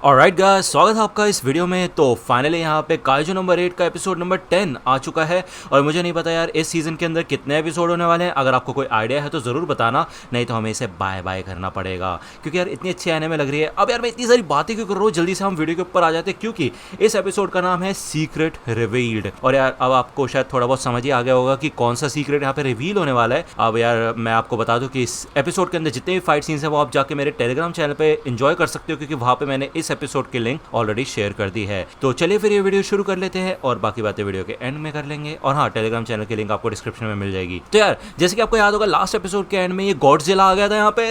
Alright guys, स्वागत है आपका इस वीडियो में। तो फाइनली यहाँ पे काइजू नंबर 8 का एपिसोड नंबर 10 आ चुका है। और मुझे नहीं पता यार इस सीज़न के अंदर कितने एपिसोड होने वाले हैं। अगर आपको कोई आइडिया है तो ज़रूर बताना, नहीं तो हमें इसे बाय बाय करना पड़ेगा, क्योंकि यार इतनी अच्छी आने में लग रही है। अब यार मैं इतनी सारी बातें क्यों कर रहा हूँ, जल्दी से हम वीडियो के ऊपर आ जाते हैं, क्योंकि इस एपिसोड का नाम है सीक्रेट रिवील्ड। और यार अब आपको शायद थोड़ा बहुत समझ ही आ गया होगा कि कौन सा सीक्रेट यहाँ पे रिवील होने वाला है। अब यार मैं आपको बता दूँ कि इस एपिसोड के अंदर जितने भी फाइट सीन्स हैं वो आप जाके मेरे टेलीग्राम चैनल पे एंजॉय कर सकते हो, क्योंकि वहाँ पे मैंने इस एपिसोड की लिंक ऑलरेडी शेयर कर दी है। तो चलिए फिर ये वीडियो शुरू कर लेते हैं और बाकी बातें वीडियो के एंड में कर लेंगे। और हाँ, टेलीग्राम चैनल की लिंक आपको डिस्क्रिप्शन में मिल जाएगी। तो यार जैसे कि आपको याद होगा, लास्ट एपिसोड के एंड में ये गॉडजिला आ गया था यहाँ पे।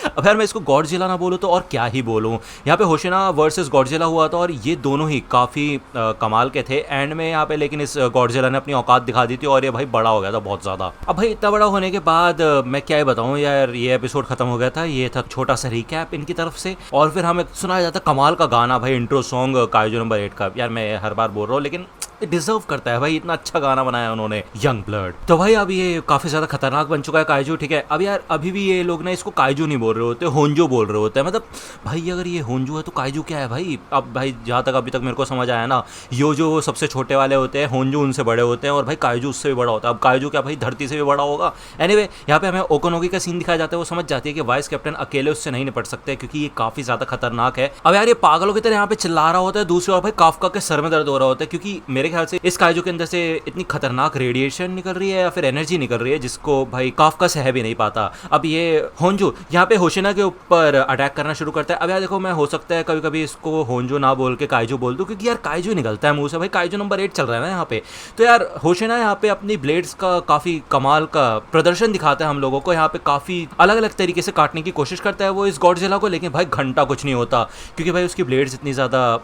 अब यार मैं इसको गॉडजिला ना बोलूँ तो और क्या ही बोलूँ। यहाँ पे होशिना वर्सेस गॉडजिला हुआ था और ये दोनों ही काफ़ी कमाल के थे एंड में यहाँ पे। लेकिन इस गॉडजिला ने अपनी औकात दिखा दी थी और ये भाई बड़ा हो गया था बहुत ज़्यादा। अब भाई इतना बड़ा होने के बाद मैं क्या ही बताऊँ यार, ये एपिसोड खत्म हो गया था। ये था छोटा सा रिकैप इनकी तरफ से। और फिर हमें सुनाया जाता कमाल का गाना, भाई इंट्रो सॉन्ग काइजू नंबर 8 का। यार मैं हर बार बोल रहा हूँ, लेकिन डिजर्व करता है भाई, इतना अच्छा गाना बनाया उन्होंने, यंग ब्लड। तो भाई अब ये काफी ज्यादा खतरनाक बन चुका है काइजू, ठीक है। अब यार अभी भी ये लोग ना इसको काइजू नहीं बोल रहे होते, होंजो बोल रहे होते हैं। मतलब भाई अगर ये होंजो है तो काइजू क्या है भाई। अब भाई जहाँ तक अभी तक मेरे को समझ आया ना, यो जो सबसे छोटे वाले होते हैं, होंजो उनसे बड़े होते हैं और भाई काइजू उससे भी बड़ा होता है। अब काइजू क्या भाई धरती से भी बड़ा होगा। एनीवे यहाँ पे हमें ओकोनोगी का सीन दिखाया जाता है। वो समझ जाती है कि वाइस कैप्टन अकेले उससे नहीं निपट सकते, क्योंकि ये काफी ज्यादा खतरनाक है। अब यार ये पागलों की तरह यहाँ पे चिल्ला रहा होता है, दूसरी ओर भाई काफका के सर में दर्द हो रहा होता है, क्योंकि मेरे ख्याल से इस काइजू के अंदर से इतनी खतरनाक रेडिएशन निकल रही है या फिर एनर्जी निकल रही है जिसको भाई काफका सह भी नहीं पाता। अब ये होंजो यहाँ पे होशिना के ऊपर अटैक करना शुरू करता है। अब यार देखो, मैं हो सकता है कभी कभी इसको होंजो ना बोल के काइजू बोल दूं, क्योंकि यार काइजू निकलता है मुंह से। भाई काइजू नंबर 8 चल रहा है ना यहाँ पे। तो यार होशिना यहाँ पे अपनी ब्लेड्स का काफी कमाल का प्रदर्शन दिखाता है हम लोगों को। यहाँ पे काफी अलग अलग तरीके से काटने की कोशिश करता है वो इस गॉडजिला को, लेकिन भाई घंटा कुछ नहीं होता, क्योंकि भाई उसकी ब्लेड्स इतनी ज्यादा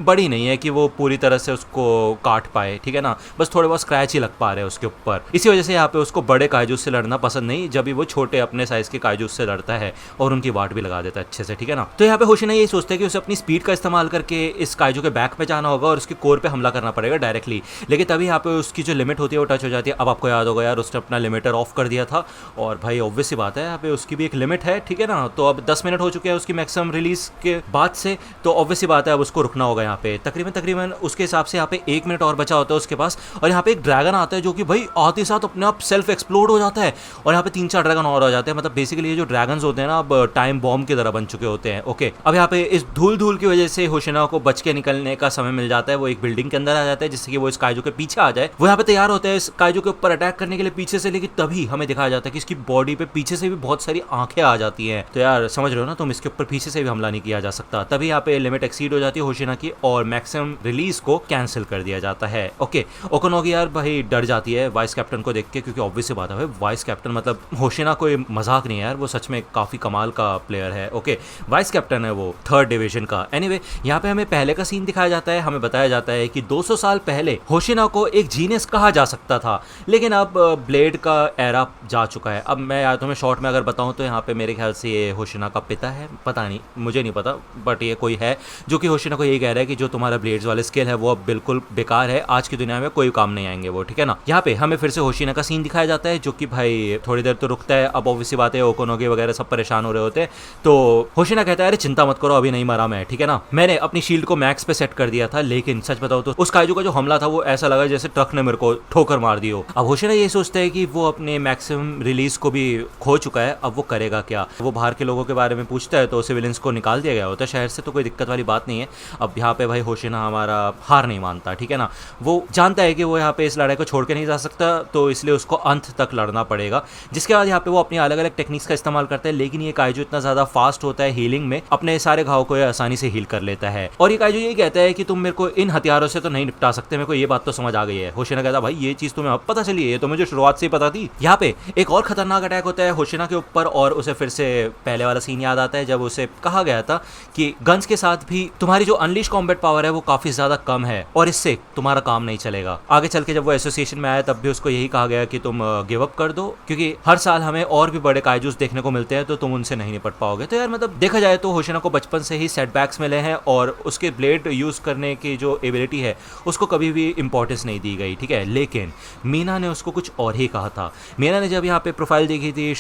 बड़ी नहीं है कि वो पूरी तरह से उसको काट पाए, ठीक है ना। बस थोड़े बहुत स्क्रैच ही लग पा रहे हैं उसके ऊपर। इसी वजह से यहाँ पे उसको बड़े काइजू से लड़ना पसंद नहीं, जब भी वो छोटे अपने साइज के काइजू से लड़ता है और उनकी वाट भी लगा देता है अच्छे से, ठीक है ना। तो यहाँ पे होशिना यही सोचता है कि उसे अपनी स्पीड का इस्तेमाल करके इस काइजू के बैक पे जाना होगा और उसके कोर पे हमला करना पड़ेगा डायरेक्टली। लेकिन तभी यहाँ पे उसकी जो लिमिट होती है वो टच हो जाती है। अब आपको याद होगा यार, उसने अपना लिमिटर ऑफ कर दिया था और भाई ऑब्वियस सी बात है यहाँ पे उसकी भी एक लिमिट है, ठीक है ना। तो अब 10 मिनट हो चुके हैं उसकी मैक्सिमम रिलीज के बाद से, तो ऑब्वियस सी बात है अब उसको रुकना होगा यहाँ पे। तकरीबन उसके हिसाब से यहाँ पे 1 मिनट और बचा होता है उसके पास। और यहाँ पे एक ड्रैगन आता है जो कि भाई आते साथ अपने आप सेल्फ एक्सप्लोड हो जाता है और यहाँ पे 3-4 ड्रैगन और आ जाते हैं। मतलब बेसिकली ये जो ड्रैगन्स होते हैं ना, अब टाइम बॉम्ब की तरह बन चुके होते हैं। ओके, अब यहाँ पे इस धूल की वजह से होशिना को बच के निकलने का समय मिल जाता है। वो एक बिल्डिंग के अंदर आ जाता है जिससे कि वो इस काइजू के पीछे आ जाए। वो यहाँ पे तैयार होता है इस काइजू के ऊपर अटैक करने के लिए पीछे से, लेकिन तभी हमें दिखाया जाता है कि इसकी बॉडी पे पीछे से भी बहुत सारी आंखें आ जाती हैं। तो यार समझ रहे हो ना तुम, इसके ऊपर पीछे से भी हमला नहीं किया जा सकता। तभी यहाँ पे लिमिट एक्सीड हो जाती है होशिना की और मैक्सिमम रिलीज को कैंसिल कर दिया जाता है। ओके, ओकोनोगी यार भाई डर जाती है वाइस कैप्टन को देख के, क्योंकि ऑब्वियस सी बात है भाई वाइस कैप्टन मतलब होशिना कोई मजाक नहीं है यार, वो सच में काफी कमाल का प्लेयर है। ओके, वाइस कैप्टन है वो 3rd डिवीजन का। एनीवे यहाँ पे हमें पहले का सीन दिखाया जाता है। हमें बताया जाता है कि 200 साल पहले होशिना को एक जीनियस कहा जा सकता था, लेकिन अब ब्लेड का एरा जा चुका है। अब मैं यार तुम्हें शॉर्ट में अगर बताऊं तो यहाँ पे मेरे ख्याल से ये होशिना का पिता है, पता नहीं, मुझे नहीं पता, बट ये कोई है जो कि होशिना को यही कह रहा है कि जो तुम्हारा ब्लेड्स वाले स्किल है वो अब बिल्कुल बेकार है, आज की दुनिया में कोई काम नहीं आएंगे वो, ठीक है ना। यहाँ पे हमें फिर से होशिना का सीन दिखाया जाता है जो कि भाई थोड़ी देर तो रुकता है। अब ऑब्वियसली बात है ओकोनोगी वगैरह सब परेशान हो रहे होते हैं, तो होशिना कहता है अरे चिंता मत करो, अभी नहीं मरा मैं, ठीक है ना। मैंने अपनी शील्ड को मैक्स पे सेट कर दिया था, लेकिन सच बताओ तो उस काइजू का जो हमला था वो ऐसा लगा जैसे ट्रक ने मेरे को ठोकर मार दी हो। अब होशिना ये सोचता है कि वो अपने मैक्सिमम रिलीज को भी खो चुका है, अब वो करेगा क्या। वो बाहर के लोगों के बारे में पूछता है तो सिविलियंस को निकाल दिया गया होता है शहर से, तो कोई दिक्कत वाली बात नहीं है। अब यहाँ पे भाई होशिना हमारा हार नहीं मानता, ठीक है ना। वो जानता है कि वो यहाँ पे इस लड़ाई को छोड़ के नहीं जा सकता, तो इसलिए उसको अंत तक लड़ना पड़ेगा। जिसके बाद यहाँ पे वो अपनी अलग अलग टेक्निक्स का इस्तेमाल करता है, लेकिन ये काइजू इतना ज्यादा फास्ट होता है हीलिंग में, अपने सारे घाव को आसानी से हील कर लेता है। और ये काइजू यही कहता है कि तुम मेरे को इन हथियारों से तो नहीं निपटा सकते, मेरे को ये बात तो समझ आ गई है। होशिना कहता भाई ये चीज तुम्हें अब पता चली है, ये तो मुझे शुरुआत से ही पता थी। यहाँ पे एक और खतरनाक अटैक होता है होशिना के ऊपर और उसे फिर से पहले वाला सीन याद आता है जब उसे कहा गया था कि गन्स के साथ भी तुम्हारी जो अनलीश कॉम्बैट पावर है वो काफी ज्यादा कम है और इससे देख तुम्हारा काम नहीं चलेगा। आगे चल के जब वो एसोसिएशन में आया तब भी उसको यही कहा गया कि तुम गिव अप कर दो, क्योंकि हर साल हमें और भी बड़े काइजूस देखने को मिलते हैं तो तुम उनसे नहीं निपट पाओगे। तो यार मतलब देखा जाए तो होशिना को बचपन से ही सेटबैक्स मिले हैं और उसके ब्लेड यूज करने की जो एबिलिटी है उसको कभी भी इंपॉर्टेंस नहीं दी गई, ठीक है। लेकिन मीना ने उसको कुछ और ही कहा था। मीना ने जब यहाँ पे प्रोफाइल देखी थी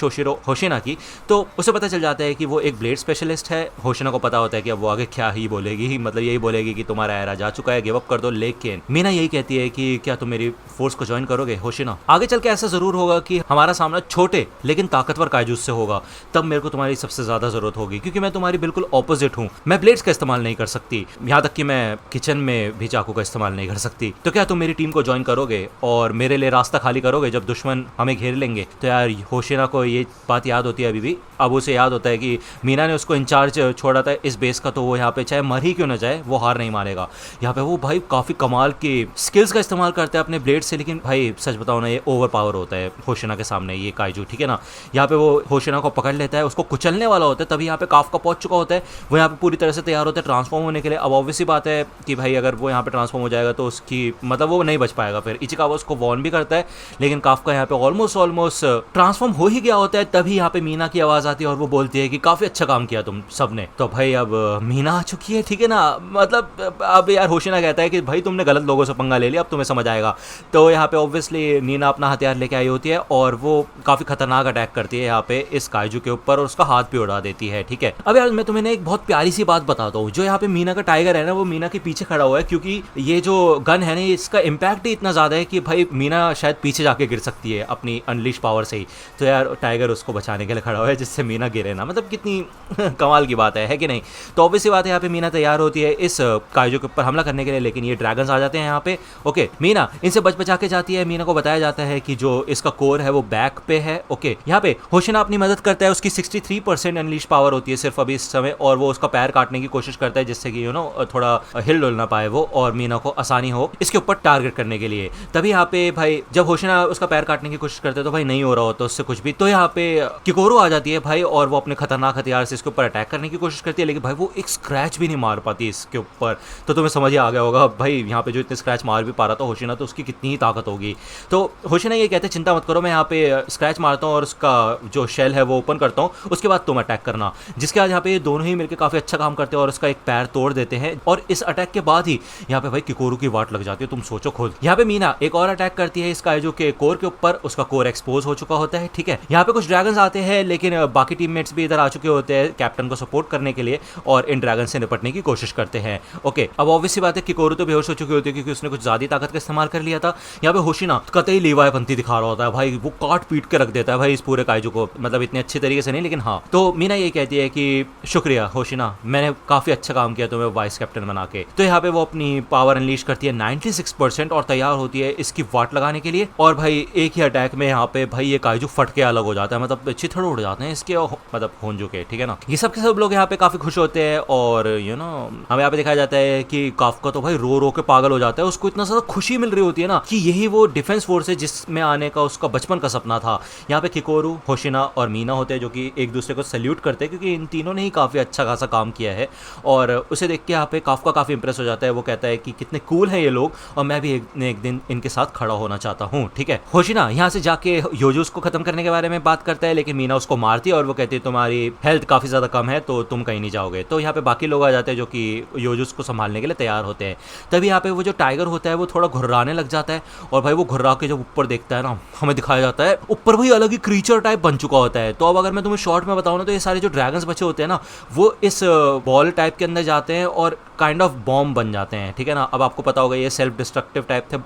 होशिना की तो उसे पता चल जाता है कि वो एक ब्लेड स्पेशलिस्ट है। होशिना को पता होता है कि अब वो आगे क्या ही बोलेगी, मतलब यही बोलेगी कि तुम्हारा एरा जा चुका है, गिव अप कर दो। लेकिन मीना यही कहती है कि क्या तुम मेरी फोर्स को ज्वाइन करोगे होशिना? आगे चल के ऐसा जरूर होगा कि हमारा सामना छोटे लेकिन ताकतवर काइजूस से होगा, तब मेरे को तुम्हारी सबसे ज्यादा जरूरत होगी, क्योंकि मैं तुम्हारी बिल्कुल ऑपोजिट हूँ। मैं ब्लेड्स का इस्तेमाल नहीं कर सकती, यहाँ तक कि मैं किचन में भी चाकू का इस्तेमाल नहीं कर सकती। तो क्या तुम मेरी टीम को ज्वाइन करोगे और मेरे लिए रास्ता खाली करोगे जब दुश्मन हमें घेर लेंगे? तो यार होशिना को ये बात याद होती है अभी भी। अब उसे याद होता है कि मीना ने उसको इंचार्ज छोड़ा था इस बेस का, तो वो यहाँ पे चाहे मर ही क्यों ना जाए वो हार नहीं मानेगा। यहाँ पे वो भाई काफी कमाल की स्किल्स का इस्तेमाल करता है अपने ब्लेड से, लेकिन भाई सच बताओ ना ये ओवर पावर होता है होशिना के सामने ये काइजू, ठीक है ना। यहाँ पे वो होशिना को पकड़ लेता है, उसको कुचलने वाला होता है, तभी यहाँ पे काफका पहुंच चुका होता है। वो यहाँ पे पूरी तरह से तैयार होता है ट्रांसफॉर्म होने के लिए। अब ऑब्वियसली बात है कि भाई अगर वो यहाँ पे ट्रांसफॉर्म हो जाएगा तो उसकी मतलब वो नहीं बच पाएगा। फिर इचिकावा उसको वॉर्न भी करता है, लेकिन काफका यहाँ पे ऑलमोस्ट ट्रांसफॉर्म हो ही गया होता है। तभी यहाँ पे मीना की आवाज आती है और वो बोलती है कि काफी अच्छा काम किया तुम सबने। तो भाई अब मीना आ चुकी है, ठीक है ना। मतलब अब यार होशिना कहता है कि भाई तुमने गलत लोगों से पंगा ले लिया, अब तुम्हें समझ आएगा। तो यहाँ पे ऑब्वियसली नीना अपना हथियार लेके आई होती है और वो काफी खतरनाक अटैक करती है यहाँ पे इस काइजू के ऊपर और उसका हाथ भी उड़ा देती है, ठीक है। अब यार मैं तुम्हें एक बहुत प्यारी सी बात बताता हूँ। जो यहाँ पे मीना का टाइगर है ना, वो मीना के पीछे खड़ा हुआ है, क्योंकि ये जो गन है ना इसका इम्पैक्ट ही इतना ज्यादा है कि भाई मीना शायद पीछे जाके गिर सकती है अपनी अनलिश पावर से ही। तो यार टाइगर उसको बचाने के लिए खड़ा हुआ है जिससे मीना गिरे ना। मतलब कितनी कमाल की बात है कि नहीं। तो ऑब्वियसली बात है यहाँ पे मीना तैयार होती है इस काइजू के ऊपर हमला करने के लिए, लेकिन ये ड्रैगन्स आ जाते हैं यहाँ पे। ओके, मीना इनसे बचा के जाती है। मीना को बताया जाता है कि जो इसका कोर है वो बैक पे है। ओके, यहाँ पे होशिना अपनी मदद करता है, उसकी 63% अनलीश पावर होती है सिर्फ अभी इस समय, और वो उसका पैर काटने की कोशिश करता है जिससे कि थोड़ा हिल डुल ना पाए वो और मीना को आसानी हो इसके ऊपर टारगेट करने के लिए। तभी यहाँ पे भाई जब होशिना उसका पैर काटने की कोशिश करते हैं तो भाई नहीं हो रहा होता उससे कुछ भी। तो यहाँ पे किकोरो आ जाती है भाई और वो अपने खतरनाक हथियार से इसके ऊपर अटैक करने की कोशिश करती है, लेकिन भाई वो एक स्क्रैच भी नहीं मार पाती इसके ऊपर। तो तुम्हें समझ ही आ गया होगा भाई यहाँ पे जो इतने स्क्रैच मार भी पा रहा था होशिना, तो उसकी कितनी ही ताकत होगी। तो होशिना ये कहते हैं चिंता मत करो, मैं यहाँ पे स्क्रैच मारता हूँ और उसका जो शेल है वो ओपन करता हूँ, उसके बाद तुम अटैक करना। जिसके बाद यहाँ पे ये दोनों ही मिलकर काफी अच्छा काम करते हैं और उसका एक पैर तोड़ देते हैं। और इस अटैक के बाद ही यहाँ पे भाई किकोरो की वाट लग जाती है, तुम सोचो खुद। यहाँ पे मीना एक और अटैक करती है इस काइजू के कोर के ऊपर, उसका कोर एक्सपोज हो चुका होता है, ठीक है। यहाँ पे कुछ ड्रैगन्स आते हैं, लेकिन बाकी टीममेट्स भी इधर आ चुके होते हैं कैप्टन को सपोर्ट करने के लिए और इन ड्रैगन से निपटने की कोशिश करते हैं। ओके, अब ऑब्वियसली बात है किकोरो तो बेहोश हो चुकी होती है क्योंकि उसने कुछ ज्यादा ताकत का इस्तेमाल कर लिया था। यहाँ पे होशिना कतई लीवाएपंथी दिखा रहा होता है भाई, वो काट पीट के रख देता है भाई इस पूरे काइजू को, मतलब इतने अच्छे तरीके से नहीं लेकिन हाँ। तो मीना ये कहती है कि शुक्रिया होशिना, मैंने काफी अच्छा काम किया तुम्हें वाइस कैप्टन बना के। तो यहाँ पे वो अपनी पावर अनलीश करती है 96% और तैयार होती है इसकी वाट लगाने के लिए। और भाई एक ही अटैक में यहाँ पे भाई ये काइजू फट के अलग हो जाता है, मतलब चिथड़ उड़ जाते हैं इसके मतलब होंजू के, ठीक है ना। ये सब के सब लोग यहाँ पे काफी खुश होते हैं और हमें यहाँ पे दिखाया जाता है कि काफका तो भाई रो रो के पागल हो जाता है, उसको इतना ज्यादा खुशी मिल रही होती है ना कि यही वो डिफेंस फोर्स है जिसमें आने का उसका बचपन का सपना था। यहाँ पे किकोरू, होशिना और मीना होते हैं जो कि एक दूसरे को सैल्यूट करते हैं क्योंकि इन तीनों ने ही काफी अच्छा खासा काम किया है। और उसे देख के यहाँ पे काफका काफी इंप्रेस हो जाता है, वो कहता है कि कितने कूल हैं ये लोग और मैं भी एक दिन इनके साथ खड़ा होना चाहता हूँ, ठीक है। होशिना यहाँ से जाके योजूस को खत्म करने के बारे में बात करता है, लेकिन मीना उसको मारती है और वो कहती है तुम्हारी हेल्थ काफी ज्यादा कम है तो तुम कहीं नहीं जाओगे। तो यहाँ पे बाकी लोग आ जाते हैं जो कि योजूस को संभालने के लिए तैयार होते हैं। तभी यहाँ पे वो जो टाइगर होता है वो थोड़ा घुर्राने लग जाता है और भाई वो घुर्रा के जब ऊपर देखता है ना, हमें दिखाया जाता है ऊपर भाई अलग ही क्रीचर टाइप बन चुका होता है। तो अब अगर मैं तुम्हें शॉर्ट में बताऊँ ना, तो ये सारे जो ड्रैगन्स बचे होते हैं ना वो इस बॉल टाइप के अंदर जाते हैं और काइंड ऑफ बॉम्ब बन जाते हैं, ठीक है ना। अब आपको पता होगा ये सेल्फ डिस्ट्रक्टिव टाइप थे,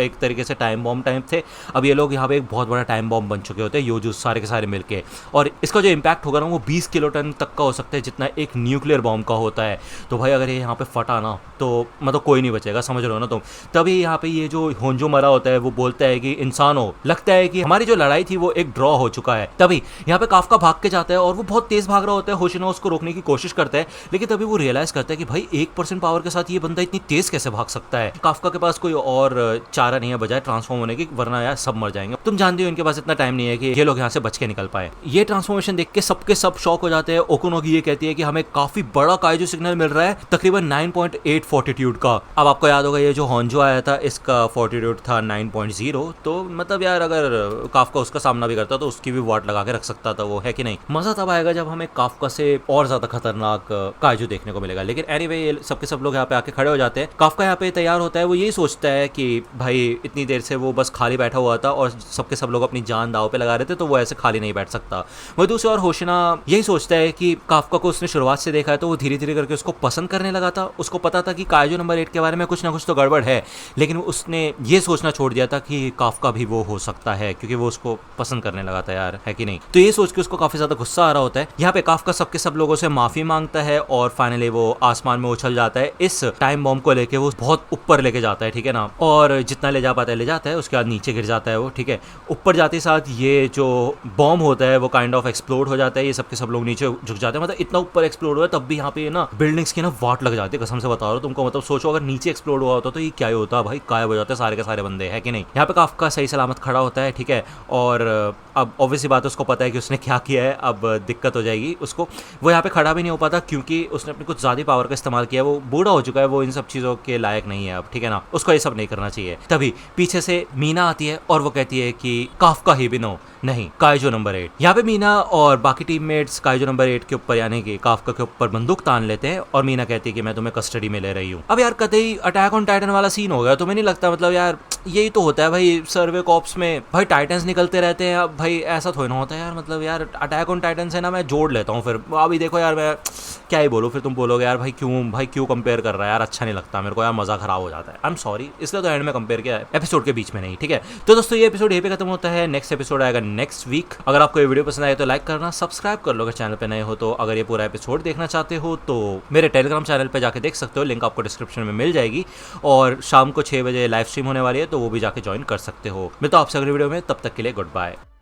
एक तरीके से टाइम बॉम्ब टाइप थे। अब ये लोग यहाँ पे एक बहुत बड़ा टाइम बॉम्ब बन चुके होते हैं योजूस सारे के सारे मिलके, और इसका जो इम्पैक्ट होगा ना वो 20 किलोटन तक का हो सकता है जितना एक न्यूक्लियर बॉम्ब का होता है। तो भाई अगर ये यहाँ पे फटा ना तो मतलब कोई नहीं बचेगा, समझ रहे हो ना तुम। तभी यहाँ पे ये जो होंजो मरा होता है वो बोलता है कि इंसानों, लगता है कि हमारी जो लड़ाई थी वो एक ड्रॉ हो चुका है। तभी यहाँ पे काफका भाग के जाता है और वो बहुत तेज भाग रहा होता है, होशिना उसको रोकने की कोशिश करता है, लेकिन तभी वो रियलाइज करता है कि भाई 100% पावर के साथ ये बंदा इतनी तेज कैसे भाग सकता है। काफका के पास कोई और चारा नहीं है बजाय ट्रांसफॉर्म होने की, वरना यार सब मर जाएंगे। तुम जानते हो इनके पास इतना टाइम नहीं है कि ये लोग यहाँ से बच के निकल पाए। ये ट्रांसफॉर्मेशन देख के सबके सब शॉक हो जाते हैं। ओकुनोगी ये कहती है कि हमें काफी बड़ा काइजू सिग्नल मिल रहा है, तकरीबन 9.8 फोर्टिट्यूड का। अब आपको याद होगा ये जो होंजो आया था इसका फोर्टिट्यूड था 9.0, तो मतलब यार अगर काफका उसका सामना भी करता तो उसकी भी वाट लगा के रख सकता था वो, है कि नहीं। मजा तब आएगा जब हमें काफका से और ज्यादा खतरनाक काइजू देखने को मिलेगा। लेकिन एनीवे ये सबके सब लोग यहाँ पे आके खड़े हो जाते हैं। काफका यहाँ पे तैयार होता है, वो यही सोचता है कि भाई इतनी देर से वो बस खाली बैठा हुआ था और सबके सब लोग अपनी जान दाव पे लगा रहे थे, तो वो ऐसे खाली नहीं बैठ सकता। वही दूसरी ओर होशिना यही सोचता है कि काफका को उसने शुरुआत से देखा है तो वो धीरे धीरे करके उसको पसंद करने लगा था। उसको पता था कि काइजू नंबर 8 के बारे में कुछ ना कुछ तो गड़बड़ है, लेकिन उसने ये सोचना छोड़ दिया था कि काफका भी वो हो सकता है, क्योंकि वो उसको पसंद करने लगा था यार, है कि नहीं। तो ये सोच के उसको काफी ज्यादा गुस्सा आ रहा होता है। यहाँ पे काफका सबके सब लोगों से माफी मांगता है और फाइनली वो आसमान में उछल जाता है। इस टाइम बॉम्ब को लेके वो बहुत ऊपर लेके जाता है, ठीक है ना, और जितना ले जा पाता है ले जाता है। उसके बाद नीचे गिर जाता है वो, ठीक है। ऊपर जाते साथ ये जो बॉम्ब होता है वो काइंड ऑफ एक्सप्लोड हो जाता है। ये सबके सब लोग नीचे झुक जाते हैं, मतलब इतना ऊपर एक्सप्लोड हुआ है तब भी यहाँ पे ना बिल्डिंग्स की ना वाट लग जाती है, कसम से बता रहा हूँ तुमको। मतलब सोचो अगर नीचे एक्सप्लोड हुआ होता तो ये क्या ही होता भाई, गायब हो जाते सारे के सारे बंदे, है कि नहीं। यहाँ पे काफका सही सलामत खड़ा होता है, ठीक है। और अब ऑब्वियसली बात है, उसको पता है कि उसने क्या किया है, अब दिक्कत हो जाएगी उसको। वो यहाँ पे खड़ा भी नहीं हो पाता क्योंकि उसने अपनी कुछ ज़्यादा पावर का इस्तेमाल किया। वो बूढ़ा हो चुका है, वो इन सब चीज़ों के लायक नहीं है अब, ठीक है ना। उसको ये सब नहीं करना चाहिए। तभी पीछे से मीना आती है और वो कहती है कि काफका ही भी नो, नहीं काइजू नंबर 8। यहाँ पे मीना और बाकी टीममेट्स काइजू नंबर 8 के ऊपर यानी कि काफका के ऊपर बंदूक तान लेते हैं और मीना कहती है कि मैं तुम्हें कस्टडी में ले रही हूँ। अब यार कतई अटैक ऑन टाइटन वाला सीन हो गया, तुम्हें नहीं लगता? मतलब यार यही तो होता है भाई सर्वे कॉप्स में, भाई टाइटन्स निकलते रहते हैं। अब भाई ऐसा थोड़ा ना होता है यार, मतलब यार अटैक ऑन टाइटन से ना मैं जोड़ लेता हूँ। फिर अभी देखो यार मैं क्या ही बोलूँ, फिर तुम बोलोगे यार भाई क्यों कंपेयर कर रहा है यार, अच्छा नहीं लगता मेरे को यार, मजा खराब हो जाता है। आई एम सॉरी, इसलिए तो एंड में कंपेयर किया है, एपिसोड के बीच में नहीं, ठीक है। तो दोस्तों ये एपिसोड यहीं पे खत्म होता है, नेक्स्ट एपिसोड आएगा नेक्स्ट वीक। अगर आपको ये वीडियो पसंद आए तो लाइक करना, सब्सक्राइब कर लो अगर चैनल पे नए हो तो। अगर ये पूरा एपिसोड देखना चाहते हो तो मेरे टेलीग्राम चैनल पे जाके देख सकते हो, लिंक आपको डिस्क्रिप्शन में मिल जाएगी। और शाम को 6 बजे लाइव स्ट्रीम होने वाली है तो वो भी जाके ज्वाइन कर सकते हो। मिलता हूं आपसे अगली वीडियो में, तब तक के लिए गुड बाय।